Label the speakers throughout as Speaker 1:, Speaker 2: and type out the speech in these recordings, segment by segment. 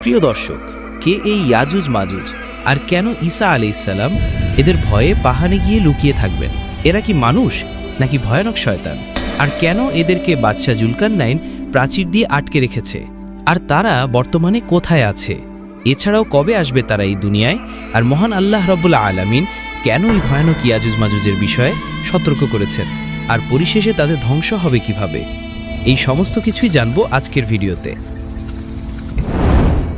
Speaker 1: প্রিয় দর্শক, কে এই ইয়াজুজ মাজুজ, আর কেন ঈসা আলাইহিসসালাম এদের ভয়ে পাহাড়ে গিয়ে লুকিয়ে থাকবেন? এরা কি মানুষ নাকি ভয়ানক শয়তান? আর কেন এদেরকে বাদশাহ জুলকারনাইন প্রাচীর দিয়ে আটকে রেখেছে? আর তারা বর্তমানে কোথায় আছে? এছাড়াও কবে আসবে তারা এই দুনিয়ায়? আর মহান আল্লাহ রাব্বুল আলামিন কেন এই ভয়ানক ইয়াজুজ মাজুজের বিষয়ে সতর্ক করেছেন? আর পরিশেষে তাদের ধ্বংস হবে কিভাবে? এই সমস্ত কিছুই জানবো আজকের ভিডিওতে।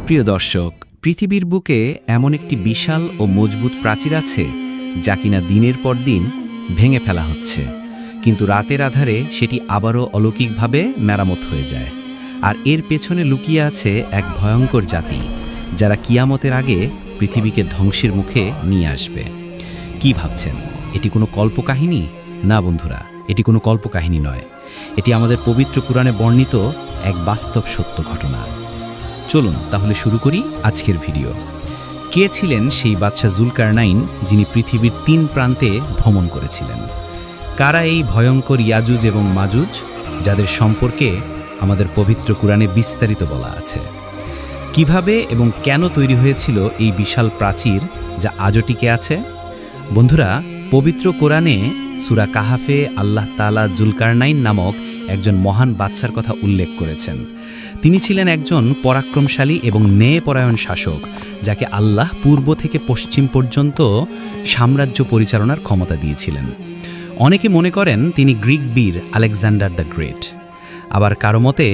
Speaker 2: প্রিয় দর্শক, পৃথিবীর বুকে এমন একটি বিশাল ও মজবুত প্রাচীর আছে যা কিনা দিনের পর দিন ভেঙে ফেলা হচ্ছে, কিন্তু রাতের আধারে সেটি আবারও অলৌকিকভাবে মেরামত হয়ে যায়। আর এর পেছনে লুকিয়ে আছে এক ভয়ঙ্কর জাতি, যারা কিয়ামতের আগে পৃথিবীকে ধ্বংসের মুখে নিয়ে আসবে। কি ভাবছেন, এটি কোনো কল্পকাহিনী? না বন্ধুরা, এটি কোনো কল্পকাহিনী নয়। এটি আমাদের পবিত্র কুরআনে বর্ণিত এক বাস্তব সত্য ঘটনা। চলুন তাহলে শুরু করি আজকের ভিডিও। কে ছিলেন সেই বাদশাহ জুলকারনাইন যিনি পৃথিবীর 3 প্রান্তে ভ্রমণ করেছিলেন? কারা এই ভয়ঙ্কর ইয়াজুজ এবং মাজুজ, যাদের সম্পর্কে আমাদের পবিত্র কুরআনে বিস্তারিত বলা আছে? কিভাবে এবং কেন তৈরি হয়েছিল এই বিশাল প্রাচীর যা আজও টিকে আছে? বন্ধুরা, পবিত্র কোরআনে সূরা কাহাফে আল্লাহ তাআলা জুলকারনাইন নামক একজন মহান বাদশার কথা উল্লেখ করেছেন। তিনি ছিলেন একজন পরাক্রমশালী এবং ন্যায়পরায়ণ শাসক, যাকে আল্লাহ পূর্ব থেকে পশ্চিম পর্যন্ত সাম্রাজ্য পরিচালনার ক্ষমতা দিয়েছিলেন। অনেকে মনে করেন তিনি গ্রিক বীর আলেকজান্ডার দ্য গ্রেট, আবার কারো মতে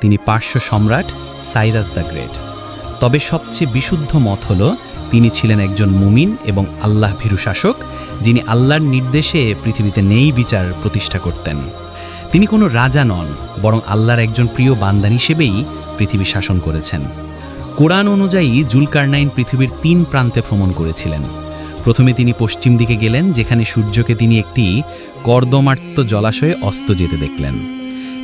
Speaker 2: তিনি পার্শ্ব সম্রাট সাইরাস দ্য গ্রেট। তবে সবচেয়ে বিশুদ্ধ মত হল তিনি ছিলেন একজন মুমিন এবং আল্লাহ ভীরু শাসক, যিনি আল্লাহর নির্দেশে পৃথিবীতে ন্যায় বিচার প্রতিষ্ঠা করতেন। তিনি কোনো রাজা নন, বরং আল্লাহর একজন প্রিয় বান্দা হিসেবেই পৃথিবী শাসন করেছেন। কোরআন অনুযায়ী জুলকারনাইন পৃথিবীর 3 প্রান্তে ভ্রমণ করেছিলেন। প্রথমে তিনি পশ্চিম দিকে গেলেন, যেখানে সূর্যকে তিনি একটি কর্দমাক্ত জলাশয়ে অস্ত যেতে দেখলেন।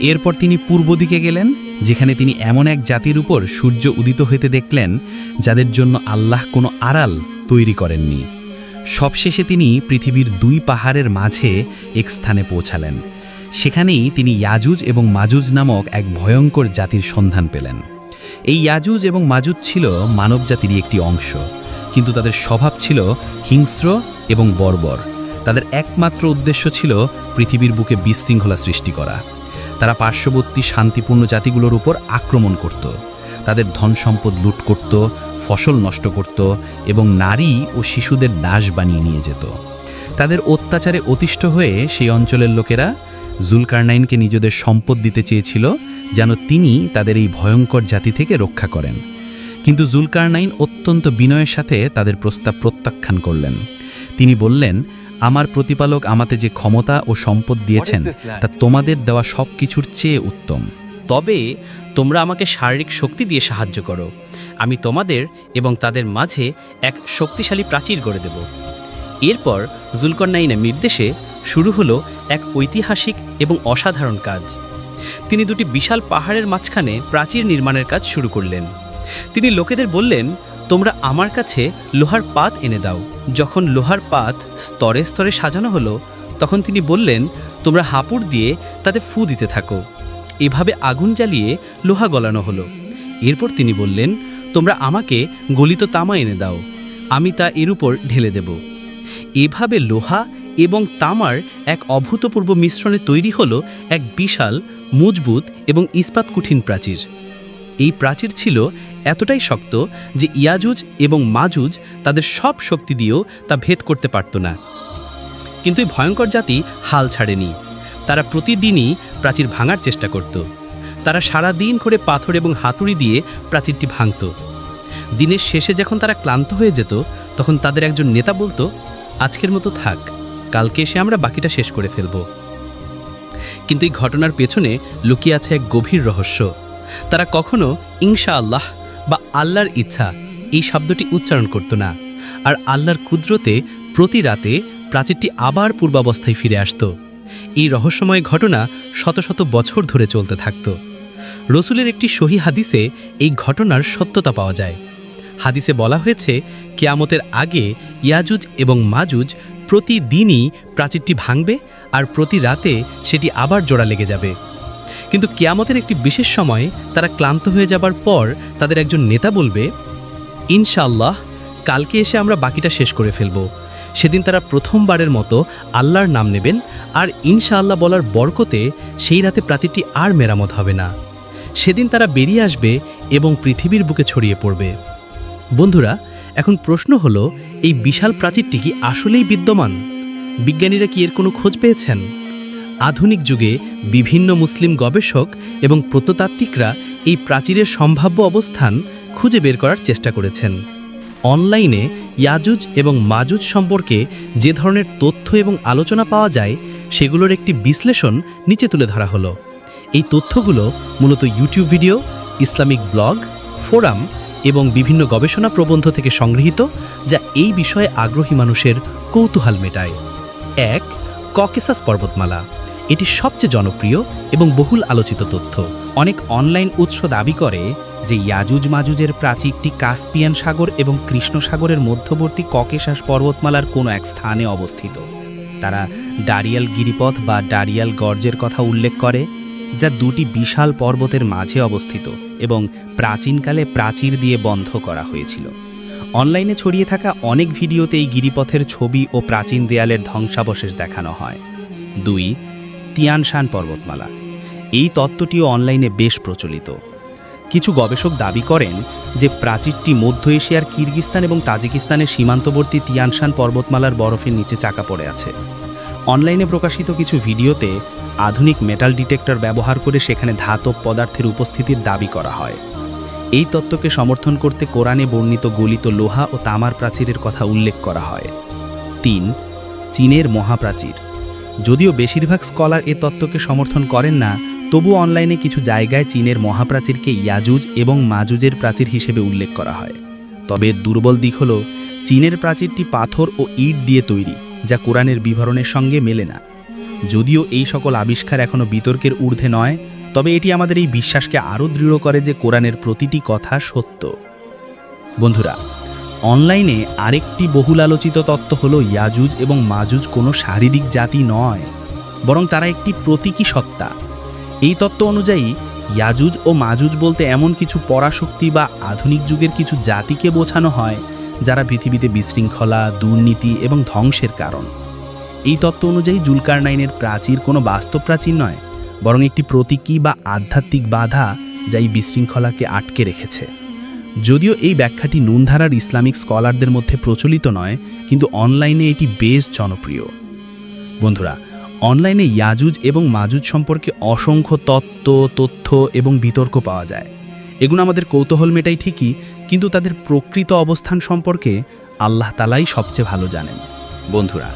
Speaker 2: এরপর তিনি পূর্ব দিকে গেলেন, যেখানে তিনি এমন এক জাতির উপর সূর্য উদিত হইতে দেখলেন যাদের জন্য আল্লাহ কোনো আড়াল তৈরি করেননি। সবশেষে তিনি পৃথিবীর 2 পাহাড়ের মাঝে এক স্থানে পৌঁছালেন। সেখানেই তিনি ইয়াজুজ এবং মাজুজ নামক এক ভয়ঙ্কর জাতির সন্ধান পেলেন। এই ইয়াজুজ এবং মাজুজ ছিল মানবজাতিরই একটি অংশ, কিন্তু তাদের স্বভাব ছিল হিংস্র এবং বর্বর। তাদের একমাত্র উদ্দেশ্য ছিল পৃথিবীর বুকে বিশৃঙ্খলা সৃষ্টি করা। তারা পার্শ্ববর্তী শান্তিপূর্ণ জাতিগুলোর উপর আক্রমণ করত, তাদের ধন সম্পদ লুট করত, ফসল নষ্ট করত এবং নারী ও শিশুদের দাস বানিয়ে নিয়ে যেত। তাদের অত্যাচারে অতিষ্ঠ হয়ে সেই অঞ্চলের লোকেরা জুলকারনাইনকে নিজেদের সম্পদ দিতে চেয়েছিল, যেন তিনি তাদের এই ভয়ঙ্কর জাতি থেকে রক্ষা করেন। কিন্তু জুলকারনাইন অত্যন্ত বিনয়ের সাথে তাদের প্রস্তাব প্রত্যাখ্যান করলেন। তিনি বললেন, আমার প্রতিপালক আমাতে যে ক্ষমতা ও সম্পদ দিয়েছেন তা তোমাদের দেওয়া সব কিছুর চেয়ে উত্তম।
Speaker 1: তবে তোমরা আমাকে শারীরিক শক্তি দিয়ে সাহায্য করো, আমি তোমাদের এবং তাদের মাঝে এক শক্তিশালী প্রাচীর গড়ে দেব। এরপর জুলকারনাইনের নির্দেশে শুরু হলো এক ঐতিহাসিক এবং অসাধারণ কাজ। তিনি 2টি বিশাল পাহাড়ের মাঝখানে প্রাচীর নির্মাণের কাজ শুরু করলেন। তিনি লোকেদের বললেন, তোমরা আমার কাছে লোহার পাত এনে দাও। যখন লোহার পাত স্তরে স্তরে সাজানো হলো, তখন তিনি বললেন, তোমরা হাঁপুড় দিয়ে তাতে ফু দিতে থাকো। এভাবে আগুন জ্বালিয়ে লোহা গলানো হলো। এরপর তিনি বললেন, তোমরা আমাকে গলিত তামা এনে দাও, আমি তা এর উপর ঢেলে দেব। এভাবে লোহা এবং তামার এক অভূতপূর্ব মিশ্রণে তৈরি হলো এক বিশাল, মজবুত এবং ইস্পাত কঠিন প্রাচীর। এই প্রাচীর ছিল এতটাই শক্ত যে ইয়াজুজ এবং মাজুজ তাদের সব শক্তি দিয়েও তা ভেদ করতে পারত না। কিন্তু এই ভয়ঙ্কর জাতি হাল ছাড়েনি। তারা প্রতিদিনই প্রাচীর ভাঙার চেষ্টা করত। তারা সারা দিন করে পাথর এবং হাতুড়ি দিয়ে প্রাচীরটি ভাঙত। দিনের শেষে যখন তারা ক্লান্ত হয়ে যেত, তখন তাদের একজন নেতা বলতো, আজকের মতো থাক, কালকে এসে আমরা বাকিটা শেষ করে ফেলব। কিন্তু এই ঘটনার পেছনে লুকিয়ে আছে এক গভীর রহস্য। তারা কখনো ইনশাআল্লাহ বা আল্লাহর ইচ্ছা এই শব্দটি উচ্চারণ করত না। আর আল্লাহর কুদরতে প্রতি রাতে প্রাচীরটি আবার পূর্বাবস্থায় ফিরে আসত। এই রহস্যময় ঘটনা শত শত বছর ধরে চলতে থাকত। রসুলের একটি সহি হাদিসে এই ঘটনার সত্যতা পাওয়া যায়। হাদিসে বলা হয়েছে, কিয়ামতের আগে ইয়াজুজ এবং মাজুজ প্রতিদিনই প্রাচীরটি ভাঙবে আর প্রতি রাতে সেটি আবার জোড়া লেগে যাবে। কিন্তু কিয়ামতের একটি বিশেষ সময় তারা ক্লান্ত হয়ে যাবার পর তাদের একজন নেতা বলবে, ইনশাআল্লাহ কালকে এসে আমরা বাকিটা শেষ করে ফেলব। সেদিন তারা প্রথমবারের মতো আল্লাহর নাম নেবেন, আর ইনশাআল্লাহ বলার বরকতে সেই রাতে প্রাতিটি আর মেরামত হবে না। সেদিন তারা বেরিয়ে আসবে এবং পৃথিবীর বুকে ছড়িয়ে পড়বে। বন্ধুরা, এখন প্রশ্ন হলো, এই বিশাল প্রাচীরটি কি আসলেই বিদ্যমান? বিজ্ঞানীরা কি এর কোনো খোঁজ পেয়েছেন? আধুনিক যুগে বিভিন্ন মুসলিম গবেষক এবং প্রত্নতাত্ত্বিকরা এই প্রাচীরের সম্ভাব্য অবস্থান খুঁজে বের করার চেষ্টা করেছেন। অনলাইনে ইয়াজুজ এবং মাজুজ সম্পর্কে যে ধরনের তথ্য এবং আলোচনা পাওয়া যায়, সেগুলোর একটি বিশ্লেষণ নিচে তুলে ধরা হলো। এই তথ্যগুলো মূলত YouTube video, Islamic blog, forum এবং বিভিন্ন গবেষণা প্রবন্ধ থেকে সংগৃহীত, যা এই বিষয়ে আগ্রহী মানুষের কৌতূহল মেটায়। 1. ককেসাস পর্বতমালা। এটি সবচেয়ে জনপ্রিয় এবং বহুল আলোচিত তথ্য।
Speaker 2: অনেক অনলাইন উৎস দাবি করে যে ইয়াজুজ মাজুজের প্রাচীরটি কাস্পিয়ান সাগর এবং কৃষ্ণ সাগরের মধ্যবর্তী ককেশাস পর্বতমালার কোনো এক স্থানে অবস্থিত। তারা ডারিয়াল গিরিপথ বা ডারিয়াল গর্জের কথা উল্লেখ করে, যা দুটি বিশাল পর্বতের মাঝে অবস্থিত এবং প্রাচীনকালে প্রাচীর দিয়ে বন্ধ করা হয়েছিল। অনলাইনে ছড়িয়ে থাকা অনেক ভিডিওতে এই গিরিপথের ছবি ও প্রাচীন দেয়ালের ধ্বংসাবশেষ দেখানো হয়। 2. তিয়ানশান পর্বতমালা। এই তত্ত্বটিও অনলাইনে বেশ প্রচলিত। কিছু গবেষক দাবি করেন যে প্রাচীরটি মধ্য এশিয়ার কিরগিস্তান এবং তাজিকিস্তানের সীমান্তবর্তী তিয়ানশান পর্বতমালার বরফের নিচে চাকা পড়ে আছে। অনলাইনে প্রকাশিত কিছু ভিডিওতে আধুনিক মেটাল ডিটেক্টর ব্যবহার করে সেখানে ধাতব পদার্থের উপস্থিতির দাবি করা হয়। এই তত্ত্বকে সমর্থন করতে কোরআনে বর্ণিত গলিত লোহা ও তামার প্রাচীরের কথা উল্লেখ করা হয়। 3. চীনের মহাপ্রাচীর। যদিও বেশিরভাগ স্কলার এ তত্ত্বকে সমর্থন করেন না, তবু অনলাইনে কিছু জায়গায় চীনের মহাপ্রাচীরকে ইয়াজুজ এবং মাজুজের প্রাচীর হিসেবে উল্লেখ করা হয়। তবে দুর্বল দিক হল চীনের প্রাচীরটি পাথর ও ইট দিয়ে তৈরি, যা কোরআনের বিবরণের সঙ্গে মেলে না। যদিও এই সকল আবিষ্কার এখনও বিতর্কের ঊর্ধ্বে নয়, তবে এটি আমাদের এই বিশ্বাসকে আরও দৃঢ় করে যে কোরআনের প্রতিটি কথা সত্য। বন্ধুরা, অনলাইনে আরেকটি বহুল আলোচিত তত্ত্ব হলো ইয়াজুজ এবং মাজুজ কোনো শারীরিক জাতি নয়, বরং তারা একটি প্রতীকী সত্তা। এই তত্ত্ব অনুযায়ী ইয়াজুজ ও মাজুজ বলতে এমন কিছু পরাশক্তি বা আধুনিক যুগের কিছু জাতিকে বোঝানো হয়, যারা পৃথিবীতে বিশৃঙ্খলা, দুর্নীতি এবং ধ্বংসের কারণ। এই তত্ত্ব অনুযায়ী জুলকারনাইনের প্রাচীর কোনো বাস্তব প্রাচীর নয়, বরং একটি প্রতীকী বা আধ্যাত্মিক বাধা, যা এই বিশৃঙ্খলাকে আটকে রেখেছে। যদিও এই ব্যাখ্যাটি নুনধারার ইসলামিক স্কলারদের মধ্যে প্রচলিত নয়, কিন্তু অনলাইনে এটি বেশ জনপ্রিয়। বন্ধুরা, অনলাইনে ইয়াজুজ এবং মাজুজ সম্পর্কে অসংখ্য তথ্য এবং বিতর্ক পাওয়া যায়। এগুলো আমাদের কৌতূহল মেটাই ঠিকই, কিন্তু তাদের প্রকৃত অবস্থান সম্পর্কে আল্লাহ তাআলাই সবচেয়ে ভালো জানেন।
Speaker 3: বন্ধুরা,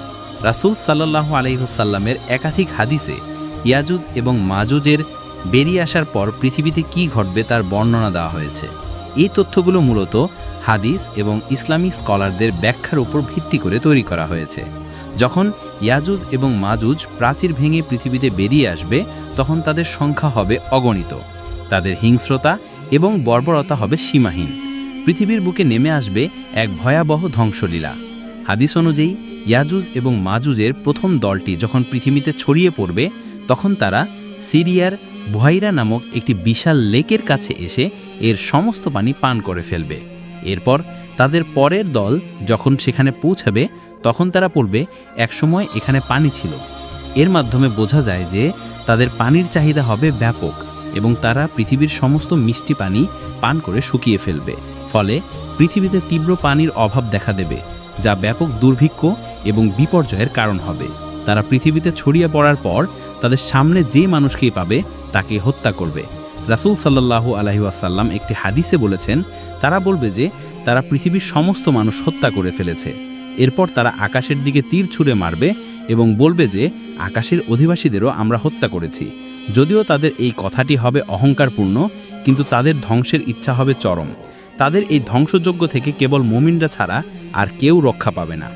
Speaker 3: রাসূল সাল্লাল্লাহু আলাইহি ওয়াসাল্লামের একাধিক হাদিসে ইয়াজুজ এবং মাজুজের বেরিয়ে আসার পর পৃথিবীতে কি ঘটবে তার বর্ণনা দেওয়া হয়েছে। এই তথ্যগুলো মূলত হাদিস এবং ইসলামিক স্কলারদের ব্যাখ্যার উপর ভিত্তি করে তৈরি করা হয়েছে। যখন ইয়াজুজ এবং মাজুজ প্রাচীর ভেঙে পৃথিবীতে বেরিয়ে আসবে, তখন তাদের সংখ্যা হবে অগণিত, তাদের হিংস্রতা এবং বর্বরতা হবে সীমাহীন। পৃথিবীর বুকে নেমে আসবে এক ভয়াবহ ধ্বংসলীলা। হাদিস অনুযায়ী ইয়াজুজ এবং মাজুজের প্রথম দলটি যখন পৃথিবীতে ছড়িয়ে পড়বে, তখন তারা সিরিয়ার বুহাইরা নামক একটি বিশাল লেকের কাছে এসে এর সমস্ত পানি পান করে ফেলবে। এরপর তাদের পরের দল যখন সেখানে পৌঁছাবে, তখন তারা বলবে, একসময় এখানে পানি ছিল। এর মাধ্যমে বোঝা যায় যে তাদের পানির চাহিদা হবে ব্যাপক এবং তারা পৃথিবীর সমস্ত মিষ্টি পানি পান করে শুকিয়ে ফেলবে। ফলে পৃথিবীতে তীব্র পানির অভাব দেখা দেবে, যা ব্যাপক দুর্ভিক্ষ এবং বিপর্যয়ের কারণ হবে। তারা পৃথিবীতে ছড়িয়ে পড়ার পর তাদের সামনে যে মানুষকেই পাবে তাকে হত্যা করবে। রাসূল সাল্লাল্লাহু আলাইহি ওয়াসাল্লাম একটি হাদিসে বলেছেন, তারা বলবে যে তারা পৃথিবীর সমস্ত মানুষ হত্যা করে ফেলেছে। এরপর তারা আকাশের দিকে তীর ছুঁড়ে মারবে এবং বলবে যে আকাশের অধিবাসীদেরও আমরা হত্যা করেছি। যদিও তাদের এই কথাটি হবে অহংকারপূর্ণ, কিন্তু তাদের ধ্বংসের ইচ্ছা হবে চরম। তাদের এই ধ্বংসযজ্ঞ থেকে কেবল মুমিনরা ছাড়া আর কেউ রক্ষা পাবে না।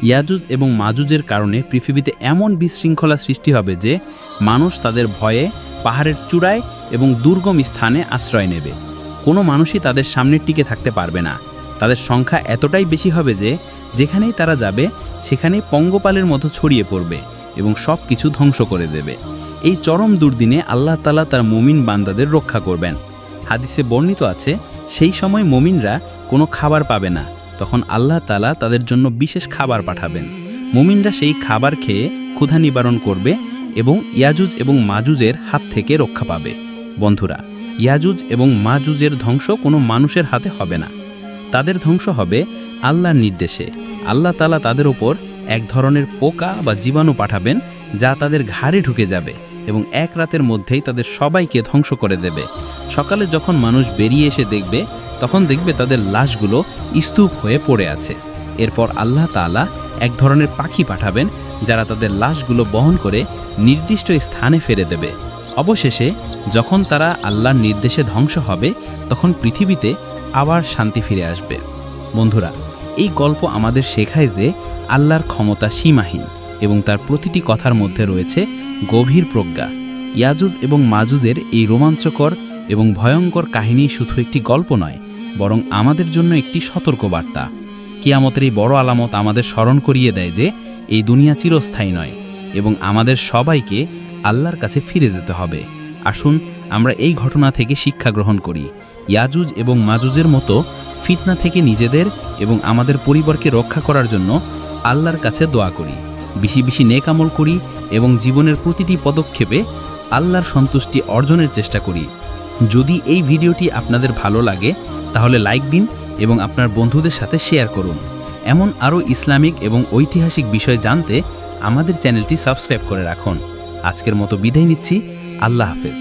Speaker 3: ইয়াজুজ এবং মাজুজের কারণে পৃথিবীতে এমন বিশৃঙ্খলা সৃষ্টি হবে যে মানুষ তাদের ভয়ে পাহাড়ের চূড়ায় এবং দুর্গম স্থানে আশ্রয় নেবে। কোনো মানুষই তাদের সামনে টিকে থাকতে পারবে না। তাদের সংখ্যা এতটাই বেশি হবে যে যেখানেই তারা যাবে সেখানেই পঙ্গপালের মতো ছড়িয়ে পড়বে এবং সব কিছু ধ্বংস করে দেবে। এই চরম দুর্দিনে আল্লাহ তাআলা তার মুমিন বান্দাদের রক্ষা করবেন। হাদিসে বর্ণিত আছে, সেই সময় মুমিনরা কোনো খাবার পাবে না, তখন আল্লাহ তাআলা তাদের জন্য বিশেষ খাবার পাঠাবেন। মুমিনরা সেই খাবার খেয়ে ক্ষুধা নিবারণ করবে এবং ইয়াজুজ এবং মাজুজের হাত থেকে রক্ষা পাবে। বন্ধুরা, ইয়াজুজ এবং মাজুজের ধ্বংস কোনো মানুষের হাতে হবে না, তাদের ধ্বংস হবে আল্লাহর নির্দেশে। আল্লাহ তাআলা তাদের ওপর এক ধরনের পোকা বা জীবাণু পাঠাবেন, যা তাদের ঘাড়ে ঢুকে যাবে এবং এক রাতের মধ্যেই তাদের সবাইকে ধ্বংস করে দেবে। সকালে যখন মানুষ বেরিয়ে এসে দেখবে, তখন দেখবে তাদের লাশগুলো স্তূপ হয়ে পড়ে আছে। এরপর আল্লাহ তাআলা এক ধরনের পাখি পাঠাবেন, যারা তাদের লাশগুলো বহন করে নির্দিষ্ট স্থানে ফেলে দেবে। অবশেষে যখন তারা আল্লাহর নির্দেশে ধ্বংস হবে, তখন পৃথিবীতে আবার শান্তি ফিরে আসবে। বন্ধুরা, এই গল্প আমাদের শেখায় যে আল্লাহর ক্ষমতা সীমাহীন এবং তার প্রতিটি কথার মধ্যে রয়েছে গভীর প্রজ্ঞা। ইয়াজুজ এবং মাজুজের এই রোমাঞ্চকর এবং ভয়ঙ্কর কাহিনী শুধু একটি গল্প নয়, বরং আমাদের জন্য একটি সতর্কবার্তা। কিয়ামতের এই বড় আলামত আমাদের স্মরণ করিয়ে দেয় যে এই দুনিয়া চিরস্থায়ী নয় এবং আমাদের সবাইকে আল্লাহর কাছে ফিরে যেতে হবে। আসুন আমরা এই ঘটনা থেকে শিক্ষা গ্রহণ করি। ইয়াজুজ এবং মাজুজের মতো ফিতনা থেকে নিজেদের এবং আমাদের পরিবারকে রক্ষা করার জন্য আল্লাহর কাছে দোয়া করি, বেশি বেশি নেক আমল করি এবং জীবনের প্রতিটি পদক্ষেপে আল্লাহর সন্তুষ্টি অর্জনের চেষ্টা করি। যদি এই ভিডিওটি আপনাদের ভালো লাগে তাহলে লাইক দিন এবং আপনার বন্ধুদের সাথে শেয়ার করুন। এমন আরও ইসলামিক এবং ঐতিহাসিক বিষয় জানতে আমাদের চ্যানেলটি সাবস্ক্রাইব করে রাখুন। আজকের মতো বিদায় নিচ্ছি। আল্লাহ হাফেজ।